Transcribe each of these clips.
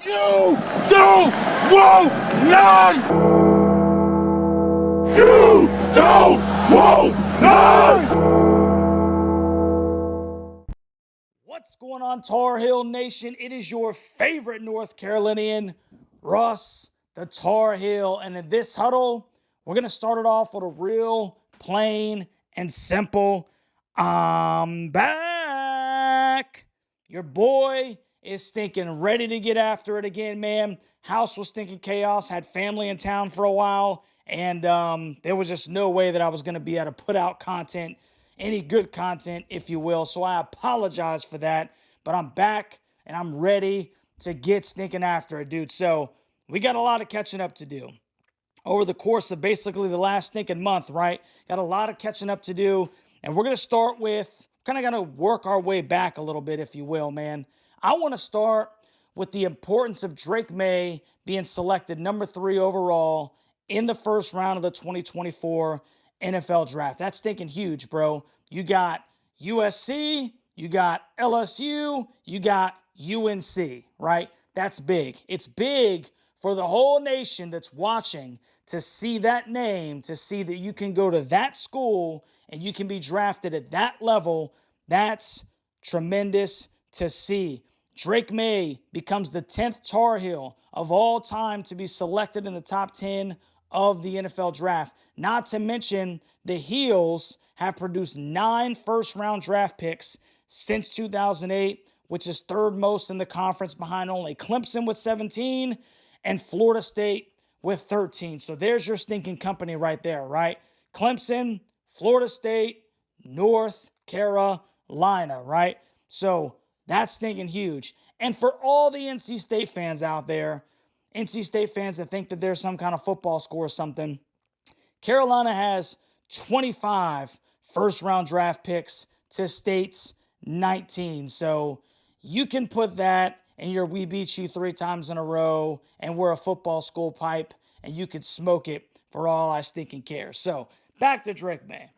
You don't want none! You don't want none! What's going on, Tar Heel Nation? It is your favorite North Carolinian, Russ, the Tar Heel. And in this huddle, we're going to start it off with a real plain and simple, I'm back. Your boy is stinking ready to get after it again, man. House was stinking chaos, had family in town for a while, and there was just no way that I was going to be able to put out content, any good content, if you will. So I apologize for that, but I'm back and I'm ready to get stinking after it, dude. So we got a lot of catching up to do over the course of basically the last stinking month, right? Got a lot of catching up to do. And we're going to start with, kind of going to work our way back a little bit, if you will, man. I want to start with the importance of Drake May being selected number 3 overall in the first round of the 2024 NFL draft. That's stinking huge, bro. You got USC, you got LSU, you got UNC, right? That's big. It's big for the whole nation that's watching to see that name, to see that you can go to that school and you can be drafted at that level. That's tremendous to see. Drake May becomes the 10th Tar Heel of all time to be selected in the top 10 of the NFL draft. Not to mention, the Heels have produced 9 first-round draft picks since 2008, which is third most in the conference behind only Clemson with 17 and Florida State with 13. So there's your stinking company right there, right? Clemson, Florida State, North Carolina, right? So that's stinking huge. And for all the NC State fans out there, NC State fans that think that there's some kind of football score or something, Carolina has 25 first-round draft picks to State's 19. So you can put that in your "we beat you 3 times in a row and we're a football school" pipe, and you could smoke it for all I stinking care. So back to Drake May.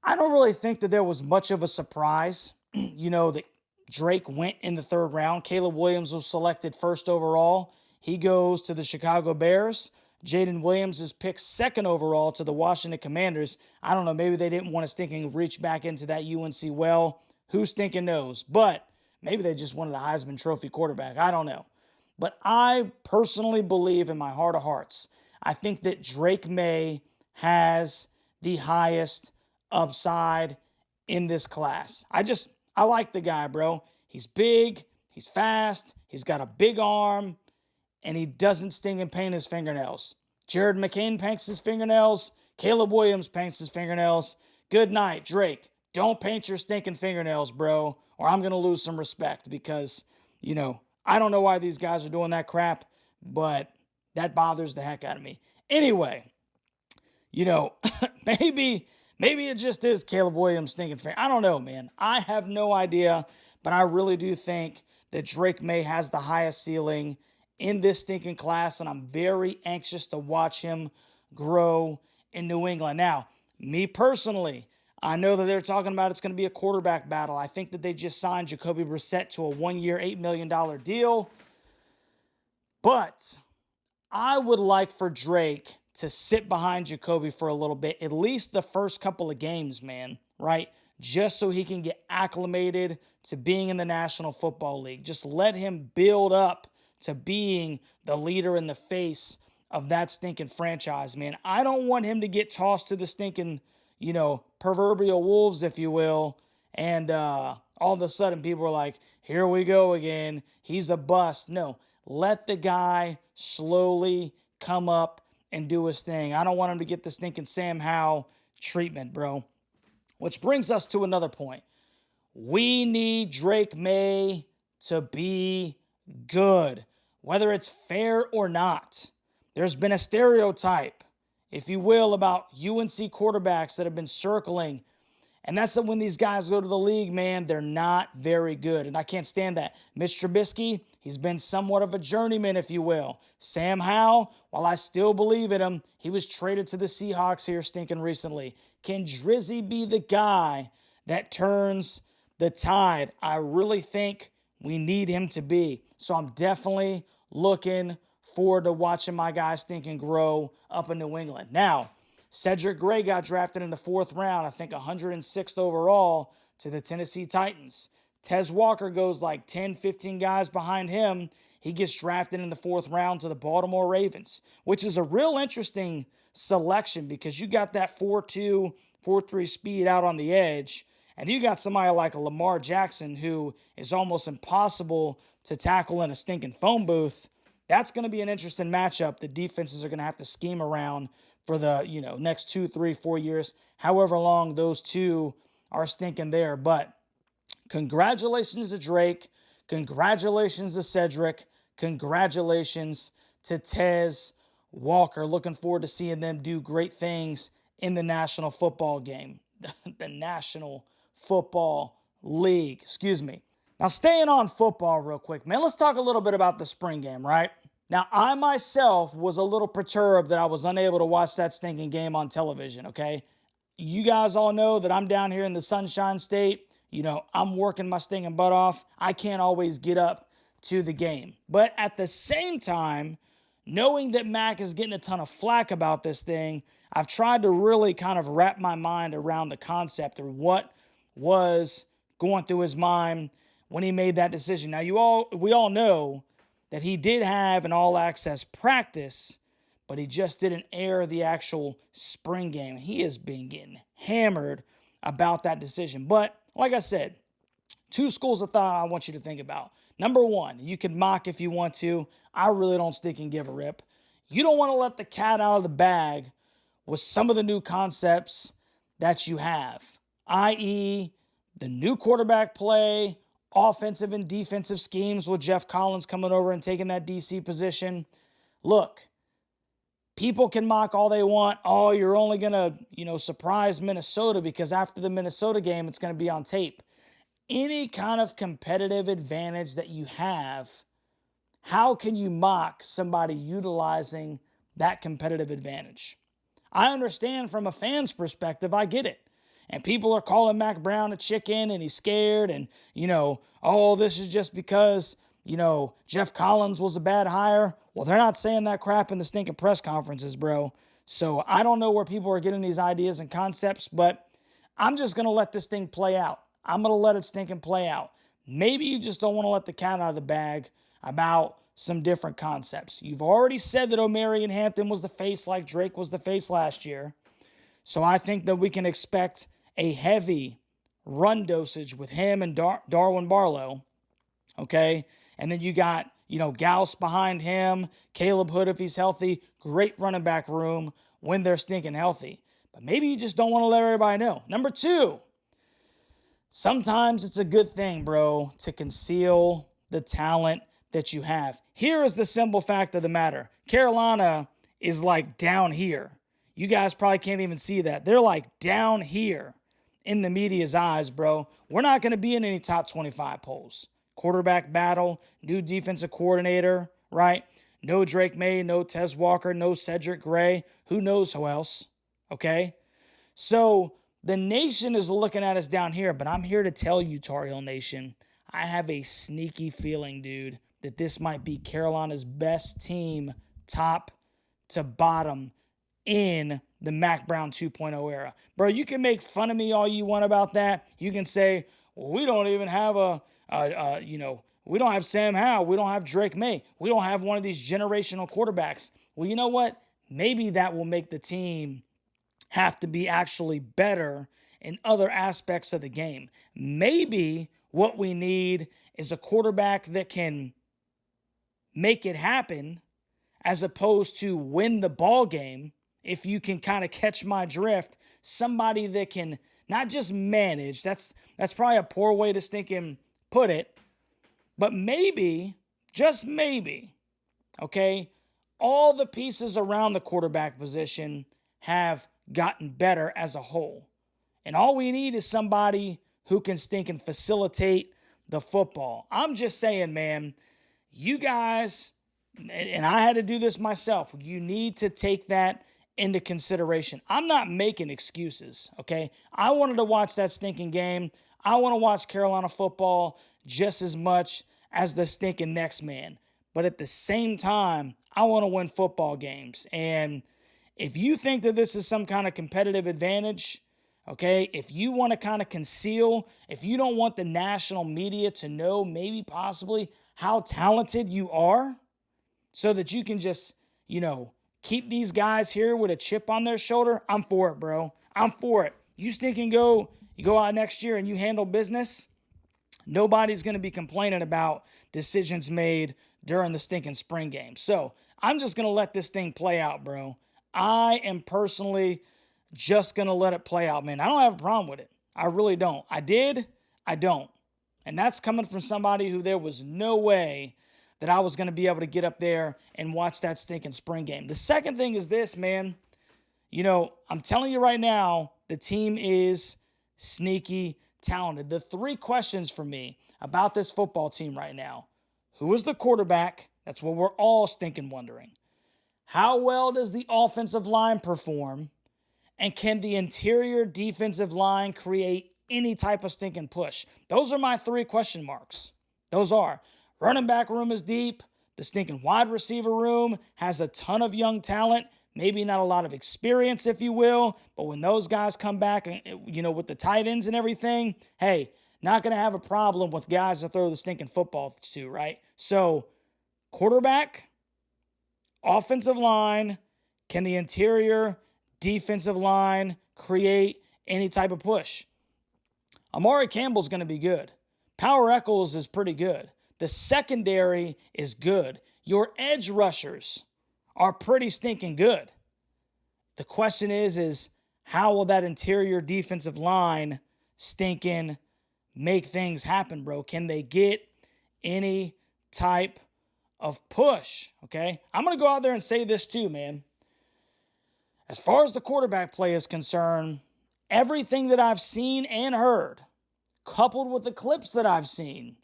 I don't really think that there was much of a surprise, that Drake went in the 3rd round. Caleb Williams was selected 1st overall. He goes to the Chicago Bears. Jaden Williams is picked 2nd overall to the Washington Commanders. I don't know, maybe they didn't want to stinking reach back into that UNC well. Who stinking knows? But maybe they just wanted a Heisman Trophy quarterback. I don't know. But I personally believe in my heart of hearts, I think that Drake May has the highest upside in this class. I like the guy, bro. He's big, he's fast, he's got a big arm, and he doesn't sting and paint his fingernails. Jared McCain paints his fingernails. Caleb Williams paints his fingernails. Good night, Drake. Don't paint your stinking fingernails, bro, or I'm going to lose some respect because, I don't know why these guys are doing that crap, but that bothers the heck out of me. Anyway, maybe it just is Caleb Williams stinking finger. I don't know, man. I have no idea, but I really do think that Drake May has the highest ceiling in this stinking class, and I'm very anxious to watch him grow in New England. Now, me personally, I know that they're talking about it's going to be a quarterback battle. I think that they just signed Jacoby Brissett to a 1-year, $8 million deal. But I would like for Drake to sit behind Jacoby for a little bit, at least the first couple of games, man, right? Just so he can get acclimated to being in the National Football League. Just let him build up to being the leader in the face of that stinking franchise, man. I don't want him to get tossed to the stinking, proverbial wolves, if you will, and all of a sudden people are like, here we go again. He's a bust. No, let the guy slowly come up and do his thing. I don't want him to get the stinking Sam Howell treatment, bro. Which brings us to another point. We need Drake May to be good, whether it's fair or not. There's been a stereotype, if you will, about UNC quarterbacks that have been circling. And that's that when these guys go to the league, man, they're not very good. And I can't stand that. Mitch Trubisky, he's been somewhat of a journeyman, if you will. Sam Howell, while I still believe in him, he was traded to the Seahawks here stinking recently. Can Drizzy be the guy that turns the tide? I really think we need him to be. So I'm definitely looking forward to watching my guys Stinking grow up in New England. Now, Cedric Gray got drafted in the 4th round, I think 106th overall, to the Tennessee Titans. Tez Walker goes like 10, 15 guys behind him. He gets drafted in the 4th round to the Baltimore Ravens, which is a real interesting selection because you got that 4.2, 4.3 speed out on the edge, and you got somebody like a Lamar Jackson who is almost impossible to tackle in a stinking phone booth. That's going to be an interesting matchup. The defenses are going to have to scheme around for the next 2, 3, 4 years, however long those two are stinking there. But congratulations to Drake. Congratulations to Cedric. Congratulations to Tez Walker. Looking forward to seeing them do great things in the National Football game. The National Football League. Excuse me. Now, staying on football real quick, man, let's talk a little bit about the spring game, right? Now, I myself was a little perturbed that I was unable to watch that stinking game on television, okay? You guys all know that I'm down here in the Sunshine State. I'm working my stinking butt off. I can't always get up to the game. But at the same time, knowing that Mac is getting a ton of flack about this thing, I've tried to really kind of wrap my mind around the concept or what was going through his mind when he made that decision. Now, we all know that he did have an all-access practice, but he just didn't air the actual spring game. He has been getting hammered about that decision. But like I said, 2 schools of thought I want you to think about. Number 1, you can mock if you want to. I really don't stick and give a rip. You don't want to let the cat out of the bag with some of the new concepts that you have, i.e., the new quarterback play, offensive and defensive schemes with Jeff Collins coming over and taking that DC position. Look, people can mock all they want. Oh, you're only going to, surprise Minnesota because after the Minnesota game, it's going to be on tape. Any kind of competitive advantage that you have, how can you mock somebody utilizing that competitive advantage? I understand from a fan's perspective, I get it. And people are calling Mac Brown a chicken and he's scared and, oh, this is just because, Jeff Collins was a bad hire. Well, they're not saying that crap in the stinking press conferences, bro. So I don't know where people are getting these ideas and concepts, but I'm just going to let this thing play out. I'm going to let it stinking play out. Maybe you just don't want to let the cat out of the bag about some different concepts. You've already said that Omarion Hampton was the face like Drake was the face last year. So I think that we can expect a heavy run dosage with him and Darwin Barlow, okay? And then you got, Gauss behind him, Caleb Hood if he's healthy, great running back room when they're stinking healthy. But maybe you just don't want to let everybody know. Number 2, sometimes it's a good thing, bro, to conceal the talent that you have. Here is the simple fact of the matter. Carolina is like down here. You guys probably can't even see that. They're like down here in the media's eyes, bro. We're not going to be in any top 25 polls. Quarterback battle, new defensive coordinator, right? No Drake May, no Tez Walker, no Cedric Gray. Who knows who else, okay? So the nation is looking at us down here, but I'm here to tell you, Tar Heel Nation, I have a sneaky feeling, dude, that this might be Carolina's best team top to bottom in the Mac Brown 2.0 era. Bro, you can make fun of me all you want about that. You can say, well, we don't even have we don't have Sam Howell. We don't have Drake May. We don't have one of these generational quarterbacks. Well, you know what? Maybe that will make the team have to be actually better in other aspects of the game. Maybe what we need is a quarterback that can make it happen as opposed to win the ball game. If you can kind of catch my drift, somebody that can not just manage, that's probably a poor way to stinking put it, but maybe, just maybe, okay, all the pieces around the quarterback position have gotten better as a whole. And all we need is somebody who can stink and facilitate the football. I'm just saying, man, you guys, and I had to do this myself, you need to take that into consideration. I'm not making excuses, okay? I wanted to watch that stinking game. I want to watch Carolina football just as much as the stinking next man. But at the same time, I want to win football games. And if you think that this is some kind of competitive advantage, okay, if you want to kind of conceal, if you don't want the national media to know maybe possibly how talented you are so that you can just, keep these guys here with a chip on their shoulder, I'm for it, bro. I'm for it. You you go out next year and you handle business, nobody's going to be complaining about decisions made during the stinking spring game. So I'm just going to let this thing play out, bro. I am personally just going to let it play out, man. I don't have a problem with it. I really don't. I don't. And that's coming from somebody who there was no way that I was going to be able to get up there and watch that stinking spring game. The second thing is this, man. I'm telling you right now, the team is sneaky talented. The three questions for me about this football team right now: who is the quarterback? That's what we're all stinking wondering. How well does the offensive line perform? And can the interior defensive line create any type of stinking push? Those are my three question marks. Those are. Running back room is deep. The stinking wide receiver room has a ton of young talent. Maybe not a lot of experience, if you will. But when those guys come back, with the tight ends and everything, hey, not going to have a problem with guys to throw the stinking football to, right? So, quarterback, offensive line, can the interior defensive line create any type of push? Amari Campbell's going to be good. Power Echols is pretty good. The secondary is good. Your edge rushers are pretty stinking good. The question is how will that interior defensive line stinking make things happen, bro? Can they get any type of push? Okay? I'm going to go out there and say this too, man. As far as the quarterback play is concerned, everything that I've seen and heard, coupled with the clips that I've seen,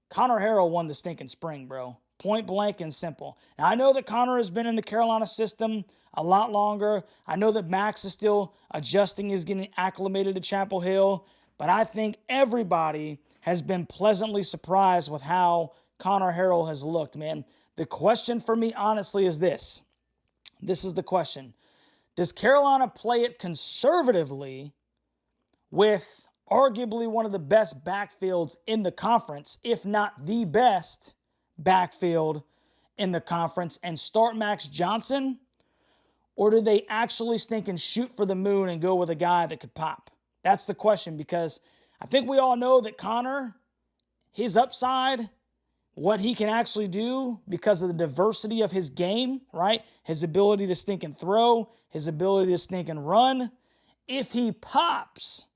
Connor Harrell won the stinking spring, bro. Point blank and simple. Now, I know that Connor has been in the Carolina system a lot longer. I know that Max is still adjusting, is getting acclimated to Chapel Hill. But I think everybody has been pleasantly surprised with how Connor Harrell has looked, man. The question for me, honestly, is this. This is the question. Does Carolina play it conservatively with arguably one of the best backfields in the conference, if not the best backfield in the conference, and start Max Johnson? Or do they actually stinking shoot for the moon and go with a guy that could pop? That's the question, because I think we all know that Connor, his upside, what he can actually do because of the diversity of his game, right? His ability to stinking throw, his ability to stinking run. If he pops,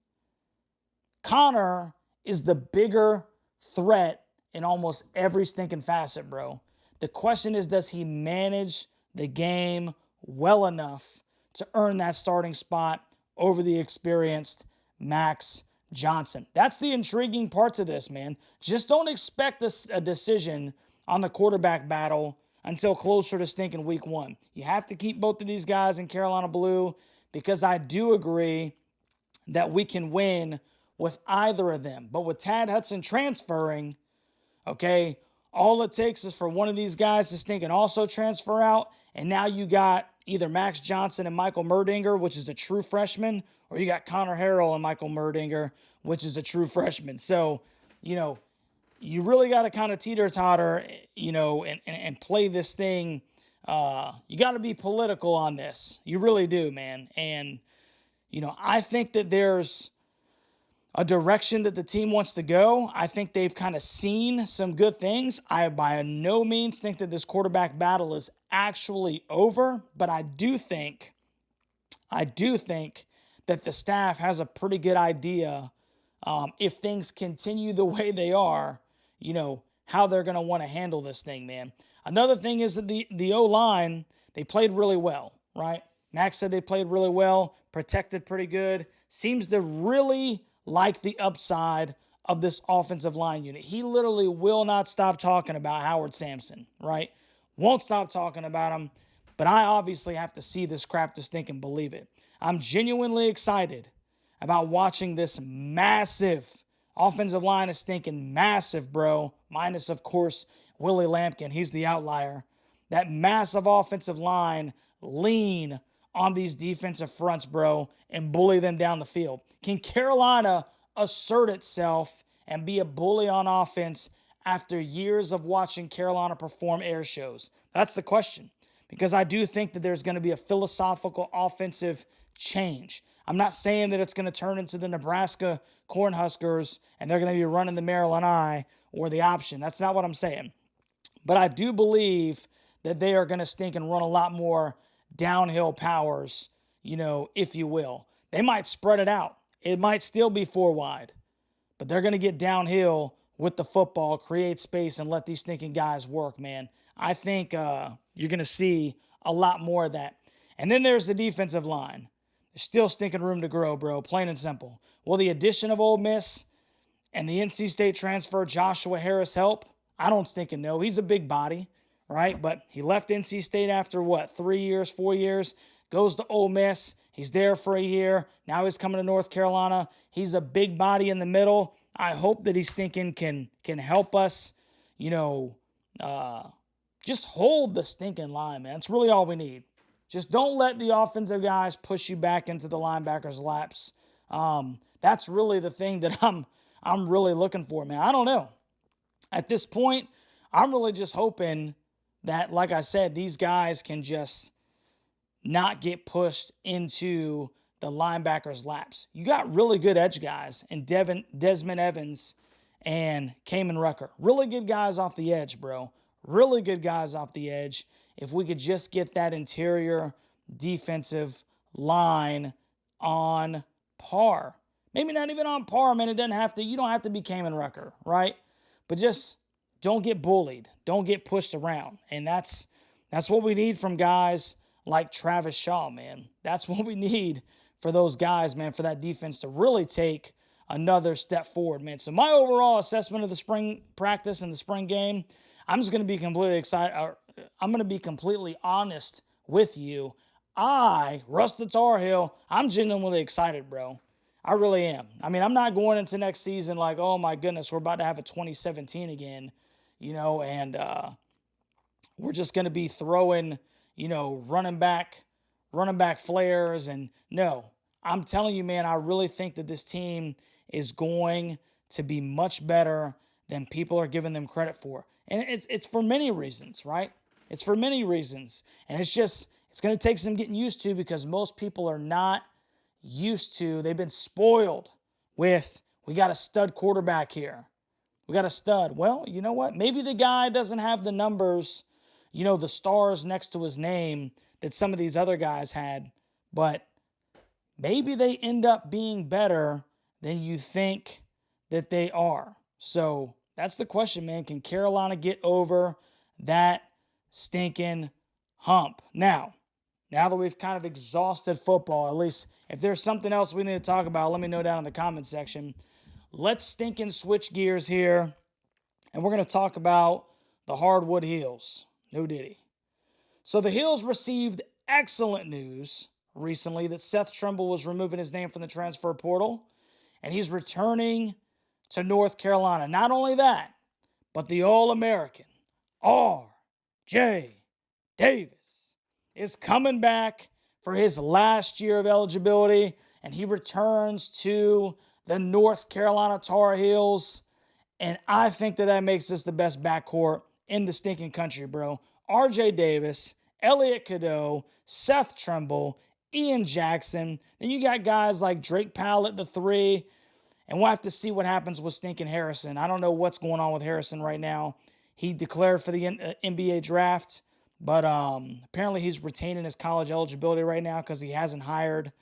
Connor is the bigger threat in almost every stinking facet, bro. The question is, does he manage the game well enough to earn that starting spot over the experienced Max Johnson? That's the intriguing part to this, man. Just don't expect a decision on the quarterback battle until closer to stinking week one. You have to keep both of these guys in Carolina blue, because I do agree that we can win with either of them. But with Tad Hudson transferring, okay, all it takes is for one of these guys to stinking also transfer out, and now you got either Max Johnson and Michael Merdinger, which is a true freshman, or you got Connor Harrell and Michael Merdinger, which is a true freshman. So, you really got to kind of teeter-totter, and play this thing. You got to be political on this. You really do, man. And, I think that there's a direction that the team wants to go. I think they've kind of seen some good things. I by no means think that this quarterback battle is actually over, but I do think that the staff has a pretty good idea, if things continue the way they are, how they're going to want to handle this thing, man. Another thing is that the O-line, they played really well, right? Max said they played really well, protected pretty good, seems to really like the upside of this offensive line unit. He literally will not stop talking about Howard Sampson, right? Won't stop talking about him, but I obviously have to see this crap to stink and believe it. I'm genuinely excited about watching this massive Offensive line is stinking massive, bro. Minus, of course, Willie Lampkin. He's the outlier. That massive offensive line lean on these defensive fronts, bro, and bully them down the field. Can Carolina assert itself and be a bully on offense after years of watching Carolina perform air shows? That's the question. Because I do think that there's going to be a philosophical offensive change. I'm not saying that it's going to turn into the Nebraska Cornhuskers and they're going to be running the Maryland Eye or the option. That's not what I'm saying. But I do believe that they are going to stink and run a lot more downhill powers, if you will. They might spread it out. It might still be 4 wide. But they're going to get downhill with the football, create space, and let these stinking guys work, man. I think you're going to see a lot more of that. And then there's the defensive line. There's still stinking room to grow, bro, plain and simple. Will the addition of Ole Miss and the NC State transfer Joshua Harris help? I don't stinking know. He's a big body, right? But he left NC State after, 3 years, 4 years, goes to Ole Miss. He's there for a year. Now he's coming to North Carolina. He's a big body in the middle. I hope that he's thinking can help us, just hold the stinking line, man. It's really all we need. Just don't let the offensive guys push you back into the linebackers' laps. That's really the thing that I'm really looking for, man. I don't know. At this point, I'm really just hoping that, like I said, these guys can just not get pushed into the linebackers' laps. You got really good edge guys in Desmond Evans and Kamen Rucker. Really good guys off the edge, bro. Really good guys off the edge. If we could just get that interior defensive line on par. Maybe not even on par, man. You don't have to be Kamen Rucker, right? But just don't get bullied. Don't get pushed around. And that's what we need from guys like Travis Shaw, man. That's what we need for those guys, man, for that defense to really take another step forward, man. So my overall assessment of the spring practice and the spring game, I'm just going to be completely excited. I'm going to be completely honest with you. Russ the Tar Heel, I'm genuinely excited, bro. I really am. I mean, I'm not going into next season like, oh my goodness, we're about to have a 2017 again, and we're just going to be throwing, running back flares. And no, I'm telling you, man, I really think that this team is going to be much better than people are giving them credit for. And it's for many reasons, right? It's for many reasons. And it's going to take some getting used to because most people are not used to. They've been spoiled with, we got a stud quarterback here. We got a stud. Well, you know what? Maybe the guy doesn't have the numbers, the stars next to his name that some of these other guys had, but maybe they end up being better than you think that they are. So that's the question, man. Can Carolina get over that stinking hump? Now that we've kind of exhausted football, at least if there's something else we need to talk about, let me know down in the comment section. Let's stinking switch gears here, and we're going to talk about the hardwood heels. No diddy. So the Heels received excellent news recently that Seth Trimble was removing his name from the transfer portal, and he's returning to North Carolina. Not only that, but the All-American R.J. Davis is coming back for his last year of eligibility, and he returns to the North Carolina Tar Heels. And I think that makes this the best backcourt in the stinking country, bro. R.J. Davis, Elliot Cadeau, Seth Trimble, Ian Jackson. Then you got guys like Drake Powell at the 3. And we'll have to see what happens with stinking Harrison. I don't know what's going on with Harrison right now. He declared for the NBA draft, but apparently he's retaining his college eligibility right now because he hasn't hired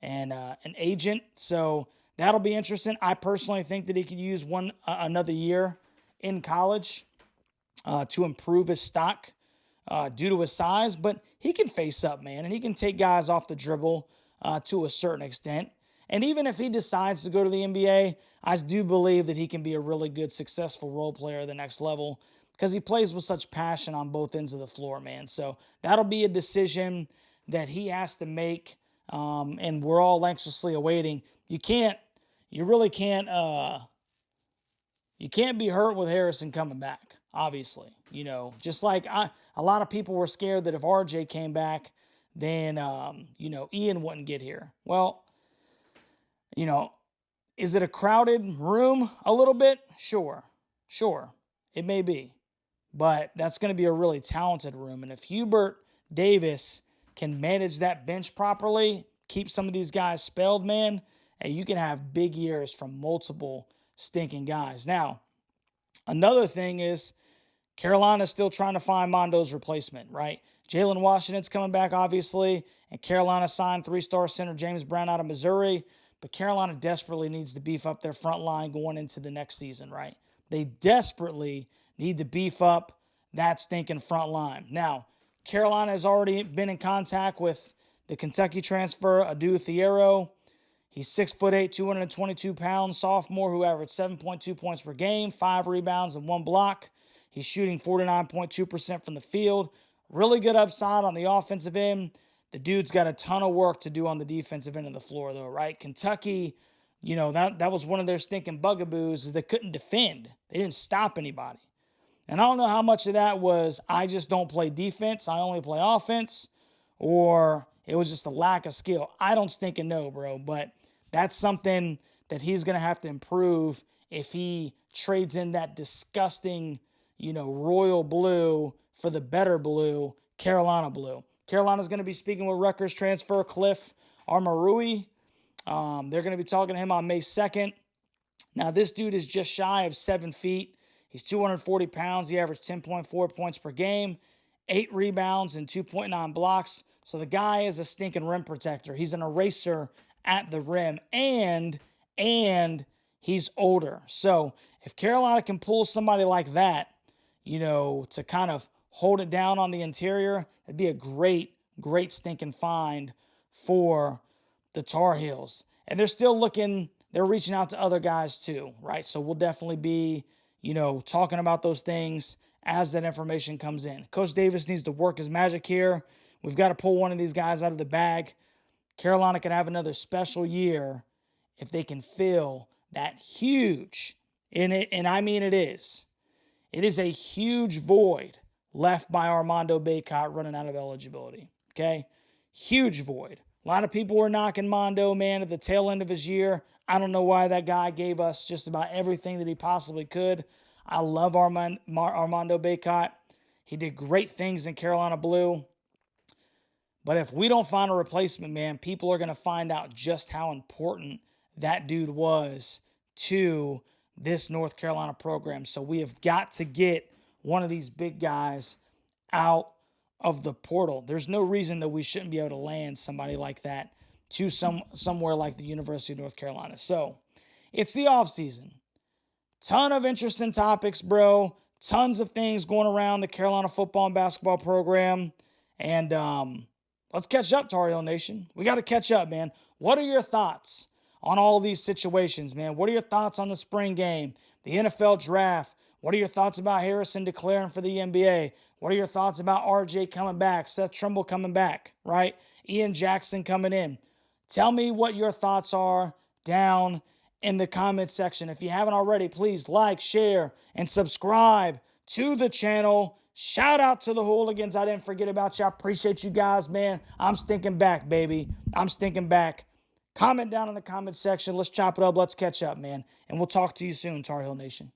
an agent. So that'll be interesting. I personally think that he could use another year in college to improve his stock due to his size. But he can face up, man, and he can take guys off the dribble to a certain extent. And even if he decides to go to the NBA, I do believe that he can be a really good, successful role player at the next level because he plays with such passion on both ends of the floor, man. So that'll be a decision that he has to make, and we're all anxiously awaiting. You really can't you can't be hurt with Harrison coming back, obviously. You know, just like a lot of people were scared that if RJ came back, then, you know, Ian wouldn't get here. Well, you know, is it a crowded room a little bit? Sure. It may be. But that's going to be a really talented room. And if Hubert Davis can manage that bench properly, keep some of these guys spelled, man, and you can have big years from multiple stinking guys. Now, another thing is Carolina's still trying to find Mondo's replacement, right? Jalen Washington's coming back, obviously, and Carolina signed 3-star center James Brown out of Missouri, but Carolina desperately needs to beef up their front line going into the next season, right? They desperately need to beef up that stinking front line. Now, Carolina has already been in contact with the Kentucky transfer, Adu Thiero. He's 6'8", 222 pounds, sophomore who averaged 7.2 points per game, 5 rebounds, and 1 block. He's shooting 49.2% from the field. Really good upside on the offensive end. The dude's got a ton of work to do on the defensive end of the floor, though, right? Kentucky, you know, that was one of their stinking bugaboos is they couldn't defend. They didn't stop anybody. And I don't know how much of that was I just don't play defense, I only play offense, or it was just a lack of skill. I don't stinking know, bro, but that's something that he's going to have to improve if he trades in that disgusting, you know, royal blue for the better blue, Carolina blue. Carolina's going to be speaking with Rutgers transfer Cliff Armarui. They're going to be talking to him on May 2nd. Now, this dude is just shy of 7 feet. He's 240 pounds. He averaged 10.4 points per game, 8 rebounds, and 2.9 blocks. So the guy is a stinking rim protector. He's an eraser at the rim, and he's older. So if Carolina can pull somebody like that, you know, to kind of hold it down on the interior, it'd be a great stinking find for the Tar Heels. And they're reaching out to other guys too, right? So we'll definitely be, you know, talking about those things as that information comes in. Coach Davis needs to work his magic here. We've got to pull one of these guys out of the bag. Carolina can have another special year if they can fill that huge, and I mean it is a huge void left by Armando Bacot running out of eligibility, okay? Huge void. A lot of people were knocking Mando, man, at the tail end of his year. I don't know why that guy gave us just about everything that he possibly could. I love Armando Bacot. He did great things in Carolina Blue. But if we don't find a replacement, man, people are going to find out just how important that dude was to this North Carolina program. So we have got to get one of these big guys out of the portal. There's no reason that we shouldn't be able to land somebody like that to somewhere like the University of North Carolina. So it's the offseason. Ton of interesting topics, bro. Tons of things going around the Carolina football and basketball program. And let's catch up, Tar Heel Nation. We got to catch up, man. What are your thoughts on all these situations, man? What are your thoughts on the spring game, the NFL draft? What are your thoughts about Harrison declaring for the NBA? What are your thoughts about RJ coming back, Seth Trimble coming back, right? Ian Jackson coming in. Tell me what your thoughts are down in the comment section. If you haven't already, please like, share, and subscribe to the channel. Shout out to the hooligans. I didn't forget about you. I appreciate you guys, man. I'm stinking back, baby. I'm stinking back. Comment down in the comment section. Let's chop it up. Let's catch up, man. And we'll talk to you soon, Tar Heel Nation.